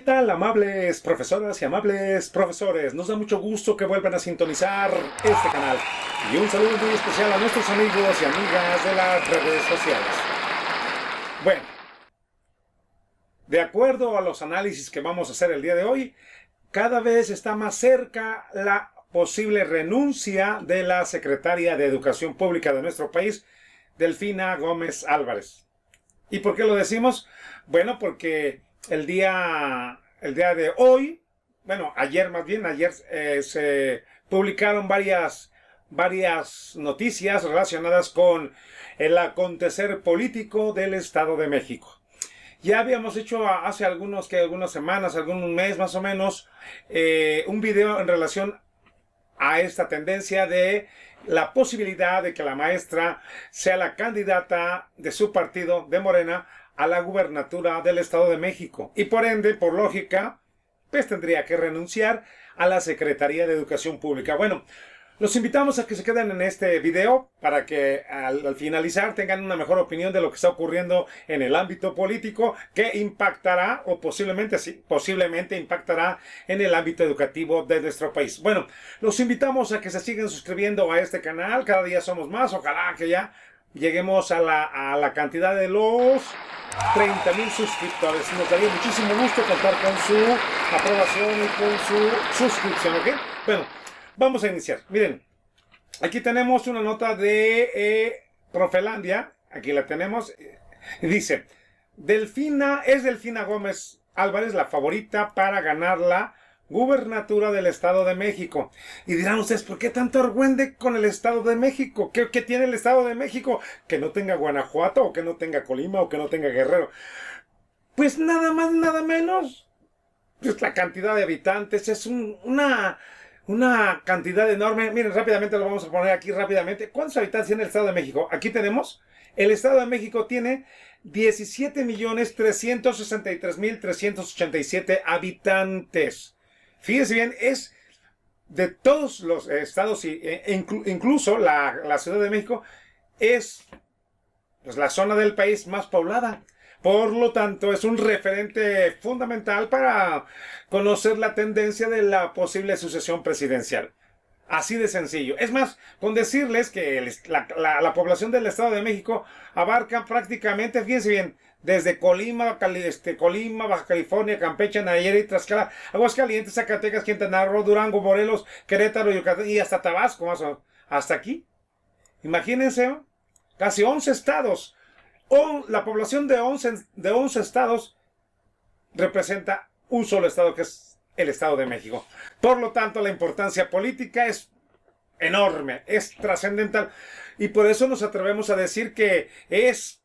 tal, amables profesoras y amables profesores? Nos da mucho gusto que vuelvan a sintonizar este canal. Y un saludo muy especial a nuestros amigos y amigas de las redes sociales. Bueno, de acuerdo a los análisis que vamos a hacer el día de hoy, cada vez está más cerca la posible renuncia de la secretaria de Educación Pública de nuestro país, Delfina Gómez Álvarez. ¿Y por qué lo decimos? Bueno, porque el día de hoy, ayer se publicaron varias noticias relacionadas con el acontecer político del Estado de México. Ya habíamos hecho hace algunas semanas, algún mes más o menos, un video en relación a esta tendencia de la posibilidad de que la maestra sea la candidata de su partido, de Morena, a la gubernatura del Estado de México. Y por ende, por lógica, pues tendría que renunciar a la Secretaría de Educación Pública. Bueno, los invitamos a que se queden en este video para que al finalizar tengan una mejor opinión de lo que está ocurriendo en el ámbito político, que impactará, o posiblemente impactará en el ámbito educativo de nuestro país. Bueno, los invitamos a que se sigan suscribiendo a este canal. Cada día somos más. Ojalá que ya lleguemos a la cantidad de los 30,000 suscriptores. Nos daría muchísimo gusto contar con su aprobación y con su suscripción, ¿ok? Bueno, vamos a iniciar. Miren, aquí tenemos una nota de Profelandia. Aquí la tenemos. Y dice, Delfina Gómez Álvarez la favorita para ganar la gubernatura del Estado de México. Y dirán ustedes, ¿por qué tanto argüende con el Estado de México? ¿Qué tiene el Estado de México? Que no tenga Guanajuato, o que no tenga Colima, o que no tenga Guerrero. Pues nada más, nada menos. Pues la cantidad de habitantes es una cantidad enorme. Miren, rápidamente lo vamos a poner aquí rápidamente. ¿Cuántos habitantes tiene el Estado de México? Aquí tenemos, el Estado de México tiene 17,363,387 habitantes. Fíjense bien, es de todos los estados, incluso la Ciudad de México, es pues, la zona del país más poblada. Por lo tanto, es un referente fundamental para conocer la tendencia de la posible sucesión presidencial. Así de sencillo. Es más, con decirles que la población del Estado de México abarca prácticamente, fíjense bien, desde Colima, Baja California, Campeche, Nayarit, Tlaxcala, Aguascalientes, Zacatecas, Quintana Roo, Durango, Morelos, Querétaro, Yucatán y hasta Tabasco, hasta aquí. Imagínense, casi 11 estados. La población de 11 estados representa un solo estado, que es el Estado de México. Por lo tanto, la importancia política es enorme, es trascendental. Y por eso nos atrevemos a decir que es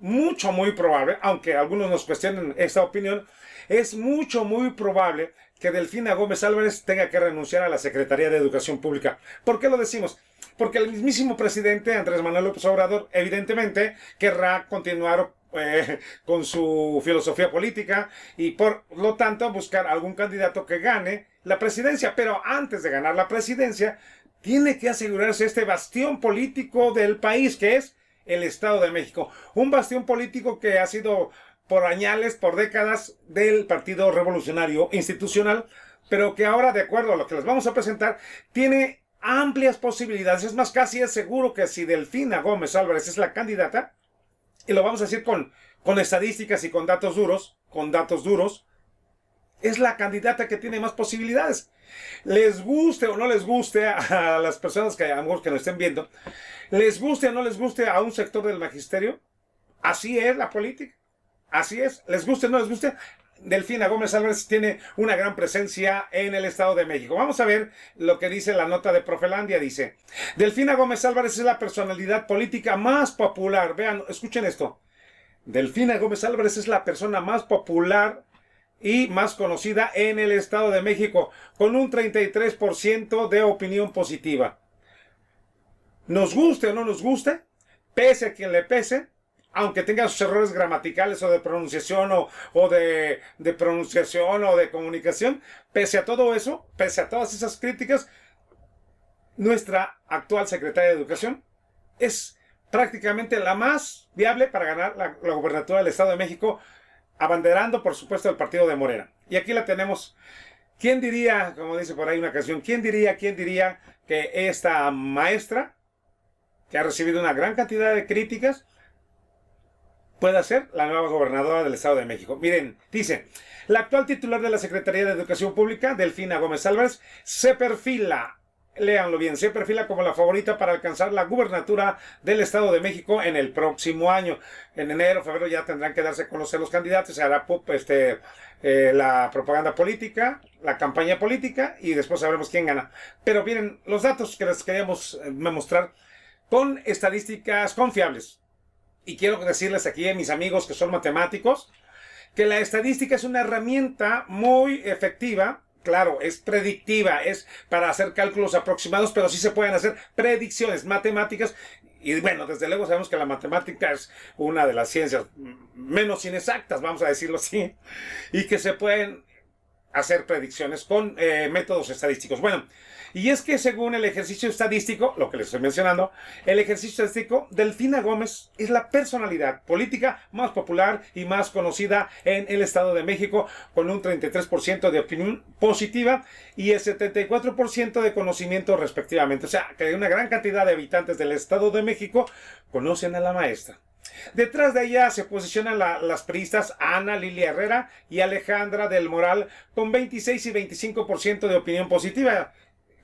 muy probable, aunque algunos nos cuestionen esta opinión, es muy probable que Delfina Gómez Álvarez tenga que renunciar a la Secretaría de Educación Pública. ¿Por qué lo decimos? Porque el mismísimo presidente Andrés Manuel López Obrador evidentemente querrá continuar con su filosofía política y por lo tanto buscar algún candidato que gane la presidencia. Pero antes de ganar la presidencia, tiene que asegurarse este bastión político del país, que es el Estado de México. Un bastión político que ha sido por añales, por décadas, del Partido Revolucionario Institucional, pero que ahora, de acuerdo a lo que les vamos a presentar, tiene amplias posibilidades. Es más, casi es seguro que si Delfina Gómez Álvarez es la candidata, y lo vamos a decir con estadísticas y con datos duros, es la candidata que tiene más posibilidades. Les guste o no les guste a las personas que a lo mejor que nos estén viendo, les guste o no les guste a un sector del magisterio, así es la política. Así es, les guste o no les guste, Delfina Gómez Álvarez tiene una gran presencia en el Estado de México. Vamos a ver lo que dice la nota de Profelandia. Dice, Delfina Gómez Álvarez es la personalidad política más popular. Vean, escuchen esto. Delfina Gómez Álvarez es la persona más popular y más conocida en el Estado de México, con un 33% de opinión positiva. Nos guste o no nos guste, pese a quien le pese, aunque tenga sus errores gramaticales o de pronunciación o de pronunciación o de comunicación, pese a todo eso, pese a todas esas críticas, nuestra actual secretaria de Educación es prácticamente la más viable para ganar la gubernatura del Estado de México, abanderando, por supuesto, el partido de Morena. Y aquí la tenemos. ¿Quién diría, como dice por ahí una canción, quién diría que esta maestra, que ha recibido una gran cantidad de críticas, pueda ser la nueva gobernadora del Estado de México? Miren, dice, la actual titular de la Secretaría de Educación Pública, Delfina Gómez Álvarez, se perfila, léanlo bien, se perfila como la favorita para alcanzar la gubernatura del Estado de México en el próximo año. En enero, febrero ya tendrán que darse a conocer los candidatos, se hará la propaganda política, la campaña política y después sabremos quién gana. Pero miren, los datos que les queríamos mostrar con estadísticas confiables. Y quiero decirles aquí a mis amigos que son matemáticos que la estadística es una herramienta muy efectiva. Claro, es predictiva, es para hacer cálculos aproximados, pero sí se pueden hacer predicciones matemáticas. Y bueno, desde luego sabemos que la matemática es una de las ciencias menos inexactas, vamos a decirlo así, y que se pueden hacer predicciones con métodos estadísticos. Bueno, y es que según el ejercicio estadístico, lo que les estoy mencionando, el ejercicio estadístico, Delfina Gómez es la personalidad política más popular y más conocida en el Estado de México, con un 33% de opinión positiva y el 74% de conocimiento respectivamente. O sea, que una gran cantidad de habitantes del Estado de México conocen a la maestra. Detrás de ella se posicionan las priistas Ana Lilia Herrera y Alejandra del Moral con 26 y 25% de opinión positiva,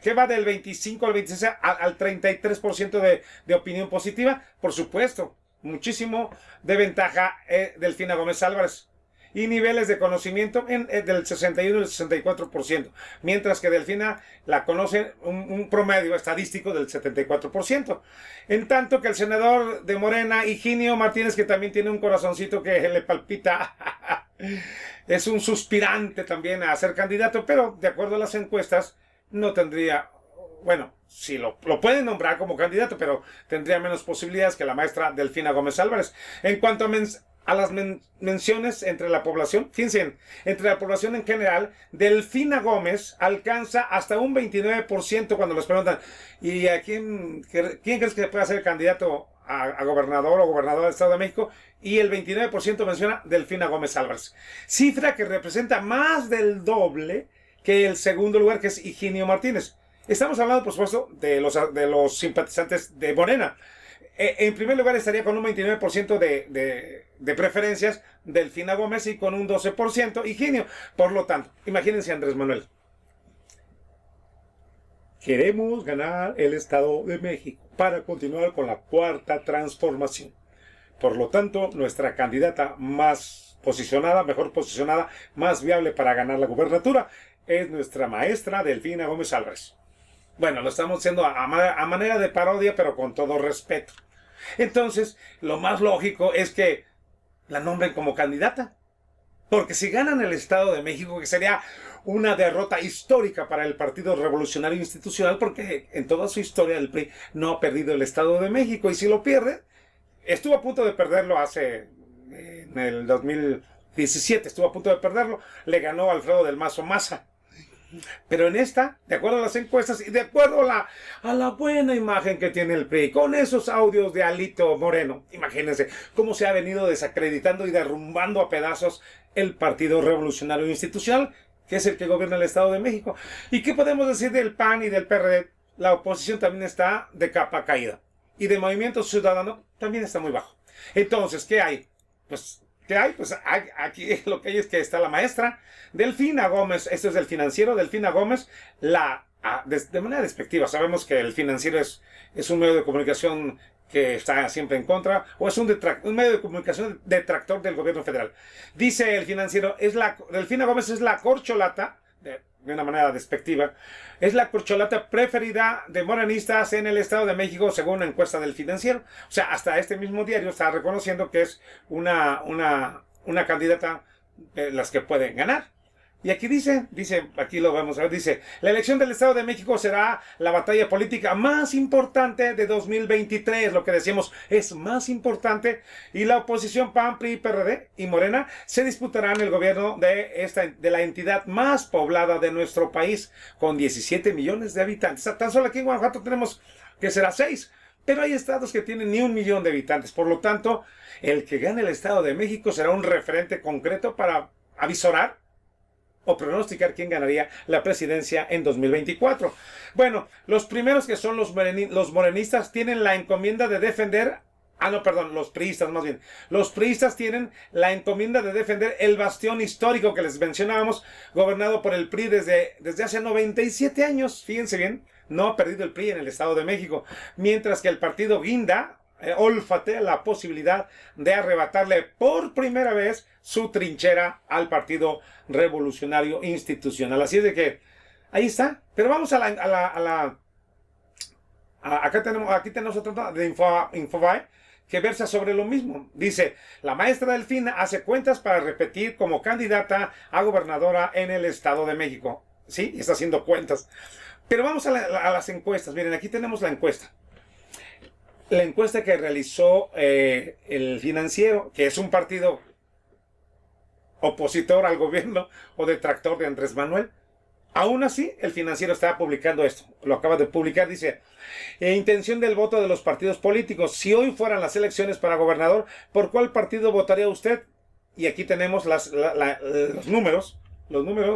que va del 25 al 26 al 33% de opinión positiva. Por supuesto, muchísimo de ventaja Delfina Gómez Álvarez. Y niveles de conocimiento del 61 y el 64%, mientras que Delfina la conoce un promedio estadístico del 74%. En tanto que el senador de Morena, Higinio Martínez, que también tiene un corazoncito que le palpita, es un suspirante también a ser candidato, pero de acuerdo a las encuestas no tendría, bueno, sí lo pueden nombrar como candidato, pero tendría menos posibilidades que la maestra Delfina Gómez Álvarez. En cuanto a las menciones entre la población, fíjense, entre la población en general, Delfina Gómez alcanza hasta un 29% cuando les preguntan, ¿y a quién crees que pueda ser candidato a gobernador o gobernadora del Estado de México? Y el 29% menciona Delfina Gómez Álvarez, cifra que representa más del doble que el segundo lugar, que es Higinio Martínez. Estamos hablando, por supuesto, de los simpatizantes de Morena. En primer lugar estaría con un 29% de preferencias Delfina Gómez y con un 12% Higinio. Por lo tanto, imagínense Andrés Manuel. Queremos ganar el Estado de México para continuar con la cuarta transformación. Por lo tanto, nuestra candidata más posicionada, mejor posicionada, más viable para ganar la gubernatura es nuestra maestra Delfina Gómez Álvarez. Bueno, lo estamos haciendo a manera de parodia, pero con todo respeto. Entonces, lo más lógico es que la nombren como candidata. Porque si ganan el Estado de México, que sería una derrota histórica para el Partido Revolucionario Institucional, porque en toda su historia el PRI no ha perdido el Estado de México. Y si lo pierde, estuvo a punto de perderlo en el 2017, estuvo a punto de perderlo, le ganó Alfredo del Mazo Maza. Pero en esta, de acuerdo a las encuestas y de acuerdo a la buena imagen que tiene el PRI, con esos audios de Alito Moreno, imagínense cómo se ha venido desacreditando y derrumbando a pedazos el Partido Revolucionario Institucional, que es el que gobierna el Estado de México. ¿Y qué podemos decir del PAN y del PRD? La oposición también está de capa caída. Y de Movimiento Ciudadano también está muy bajo. Entonces, ¿qué hay? Pues aquí lo que hay es que está la maestra Delfina Gómez, esto es del Financiero, Delfina Gómez, de manera despectiva, sabemos que el Financiero es un medio de comunicación que está siempre en contra, o es un medio de comunicación detractor del gobierno federal. Dice el Financiero, Delfina Gómez es la corcholata, de una manera despectiva, es la corcholata preferida de morenistas en el Estado de México, según una encuesta del Financiero. O sea, hasta este mismo diario está reconociendo que es una candidata de las que pueden ganar. Y aquí dice, aquí lo vamos a ver, dice, la elección del Estado de México será la batalla política más importante de 2023, lo que decíamos es más importante, y la oposición PAN, PRI, PRD y Morena se disputarán el gobierno de la entidad más poblada de nuestro país, con 17 millones de habitantes. Tan solo aquí en Guanajuato tenemos que será 6, pero hay estados que tienen ni 1 millón de habitantes, por lo tanto, el que gane el Estado de México será un referente concreto para avisorar o pronosticar quién ganaría la presidencia en 2024. Bueno, los primeros, que son los morenistas, tienen la encomienda de defender. No, perdón, los priistas más bien. Los priistas tienen la encomienda de defender el bastión histórico que les mencionábamos, gobernado por el PRI desde hace 97 años. Fíjense bien, no ha perdido el PRI en el Estado de México. Mientras que el partido guinda olfatea la posibilidad de arrebatarle por primera vez su trinchera al Partido Revolucionario Institucional. Así es de que ahí está. Pero vamos aquí tenemos otra nota de Infobae que versa sobre lo mismo. Dice: la maestra Delfina hace cuentas para repetir como candidata a gobernadora en el Estado de México. Sí, está haciendo cuentas. Pero vamos a las encuestas. Miren, aquí tenemos la encuesta. La encuesta que realizó el Financiero, que es un partido opositor al gobierno o detractor de Andrés Manuel. Aún así, el Financiero está publicando esto. Lo acaba de publicar. Dice: intención del voto de los partidos políticos. Si hoy fueran las elecciones para gobernador, ¿por cuál partido votaría usted? Y aquí tenemos los números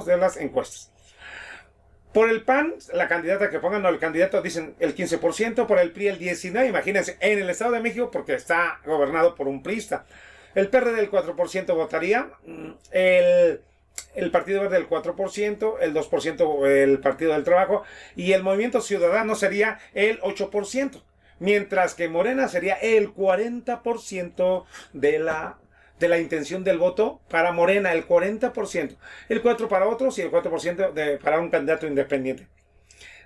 de las encuestas. Por el PAN, la candidata que pongan, o el candidato, dicen el 15%, por el PRI el 19%, imagínense, en el Estado de México, porque está gobernado por un priista. El PRD el 4% votaría, el Partido Verde el 4%, el 2% el Partido del Trabajo, y el Movimiento Ciudadano sería el 8%, mientras que Morena sería el 40% de la intención del voto para Morena, el 40%, el 4% para otros y el 4% para un candidato independiente.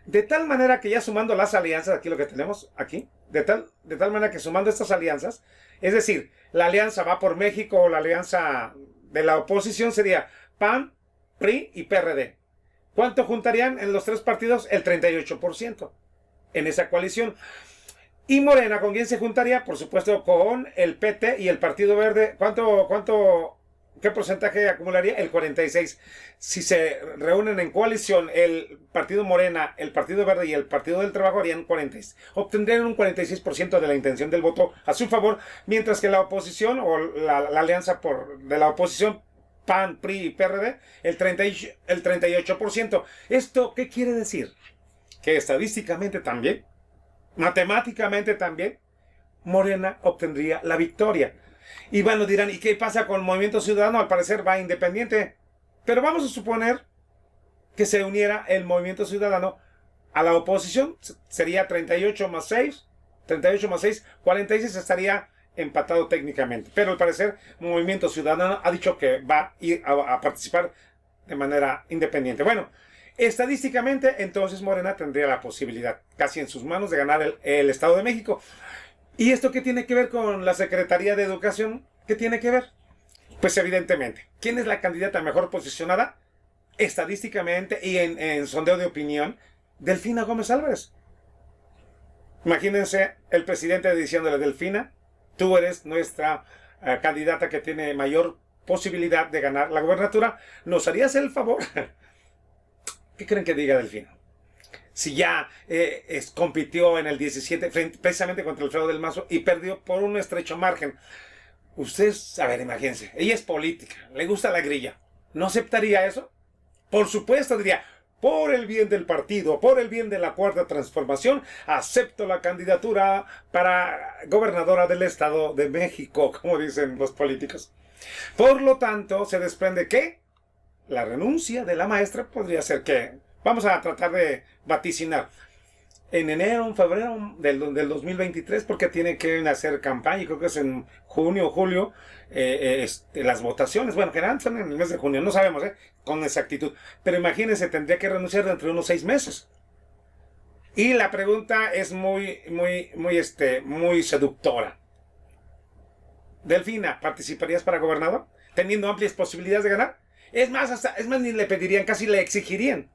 De tal manera que ya sumando las alianzas, aquí lo que tenemos aquí, de tal manera que sumando estas alianzas, es decir, la alianza Va por México o la alianza de la oposición sería PAN, PRI y PRD. ¿Cuánto juntarían en los tres partidos? El 38% en esa coalición. Y Morena, ¿con quién se juntaría? Por supuesto, con el PT y el Partido Verde. ¿Qué porcentaje acumularía? El 46%. Si se reúnen en coalición el Partido Morena, el Partido Verde y el Partido del Trabajo, harían 46%. Obtendrían un 46% de la intención del voto a su favor, mientras que la oposición o la alianza de la oposición, PAN, PRI y PRD, el 38%. ¿Esto qué quiere decir? Que estadísticamente también, matemáticamente también, Morena obtendría la victoria. Y bueno, dirán, ¿y qué pasa con el Movimiento Ciudadano? Al parecer va independiente. Pero vamos a suponer que se uniera el Movimiento Ciudadano a la oposición. Sería 38 más 6, 46, estaría empatado técnicamente. Pero al parecer, Movimiento Ciudadano ha dicho que va a ir a participar de manera independiente. Bueno, estadísticamente, entonces Morena tendría la posibilidad, casi en sus manos, de ganar el Estado de México. ¿Y esto qué tiene que ver con la Secretaría de Educación? ¿Qué tiene que ver? Pues evidentemente, ¿quién es la candidata mejor posicionada? Estadísticamente y en sondeo de opinión, Delfina Gómez Álvarez. Imagínense el presidente diciéndole: Delfina, tú eres nuestra candidata que tiene mayor posibilidad de ganar la gobernatura. ¿Nos harías el favor? ¿Qué creen que diga Delfina? Si ya compitió en el 17 precisamente contra Alfredo del Mazo y perdió por un estrecho margen. Ustedes, a ver, imagínense, ella es política, le gusta la grilla. ¿No aceptaría eso? Por supuesto, diría: por el bien del partido, por el bien de la Cuarta Transformación, acepto la candidatura para gobernadora del Estado de México, como dicen los políticos. Por lo tanto, se desprende que la renuncia de la maestra podría ser que, vamos a tratar de vaticinar, en enero, en febrero del 2023, porque tiene que hacer campaña, y creo que es en junio o julio, las votaciones. Bueno, generalmente son en el mes de junio, no sabemos con exactitud. Pero imagínense, dentría que renunciar dentro de unos 6 meses. Y la pregunta es muy seductora. Delfina, ¿participarías para gobernador? Teniendo amplias posibilidades de ganar. Es más, ni le pedirían, casi le exigirían.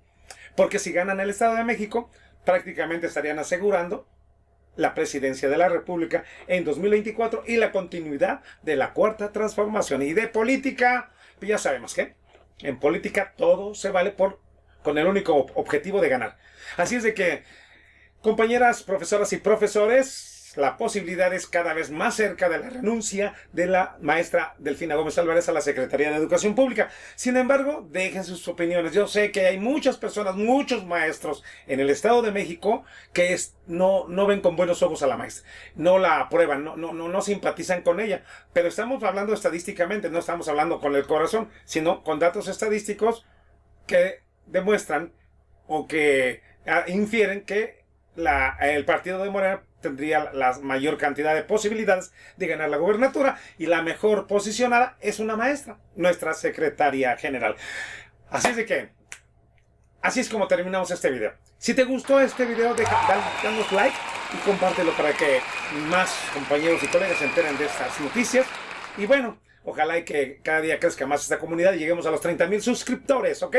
Porque si ganan el Estado de México, prácticamente estarían asegurando la presidencia de la República en 2024 y la continuidad de la Cuarta Transformación. Y de política, pues ya sabemos que en política todo se vale con el único objetivo de ganar. Así es de que, compañeras, profesoras y profesores, la posibilidad es cada vez más cerca de la renuncia de la maestra Delfina Gómez Álvarez a la Secretaría de Educación Pública. Sin embargo, dejen sus opiniones. Yo sé que hay muchas personas, muchos maestros en el Estado de México que no ven con buenos ojos a la maestra, no la aprueban, no simpatizan con ella, pero estamos hablando estadísticamente, no estamos hablando con el corazón, sino con datos estadísticos que demuestran o que infieren que el partido de Morena tendría la mayor cantidad de posibilidades de ganar la gobernatura, y la mejor posicionada es una maestra, nuestra secretaria general. Así es como terminamos este video. Si te gustó este video, danos like y compártelo para que más compañeros y colegas se enteren de estas noticias. Y bueno, ojalá y que cada día crezca más esta comunidad y lleguemos a los 30,000 suscriptores, ¿ok?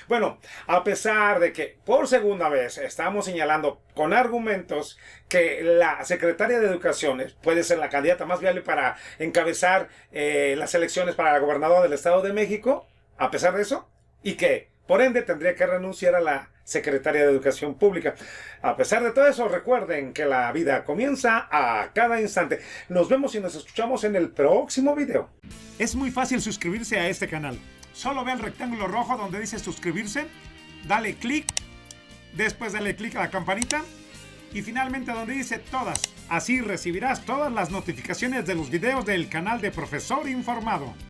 Bueno, a pesar de que por segunda vez estamos señalando con argumentos que la secretaria de Educación puede ser la candidata más viable para encabezar las elecciones para la gobernadora del Estado de México, a pesar de eso, y que por ende tendría que renunciar a la secretaria de Educación Pública. A pesar de todo eso, recuerden que la vida comienza a cada instante. Nos vemos y nos escuchamos en el próximo video. Es muy fácil suscribirse a este canal. Solo ve el rectángulo rojo donde dice suscribirse, dale clic, después dale clic a la campanita y finalmente donde dice todas. Así recibirás todas las notificaciones de los videos del canal de Profesor Informado.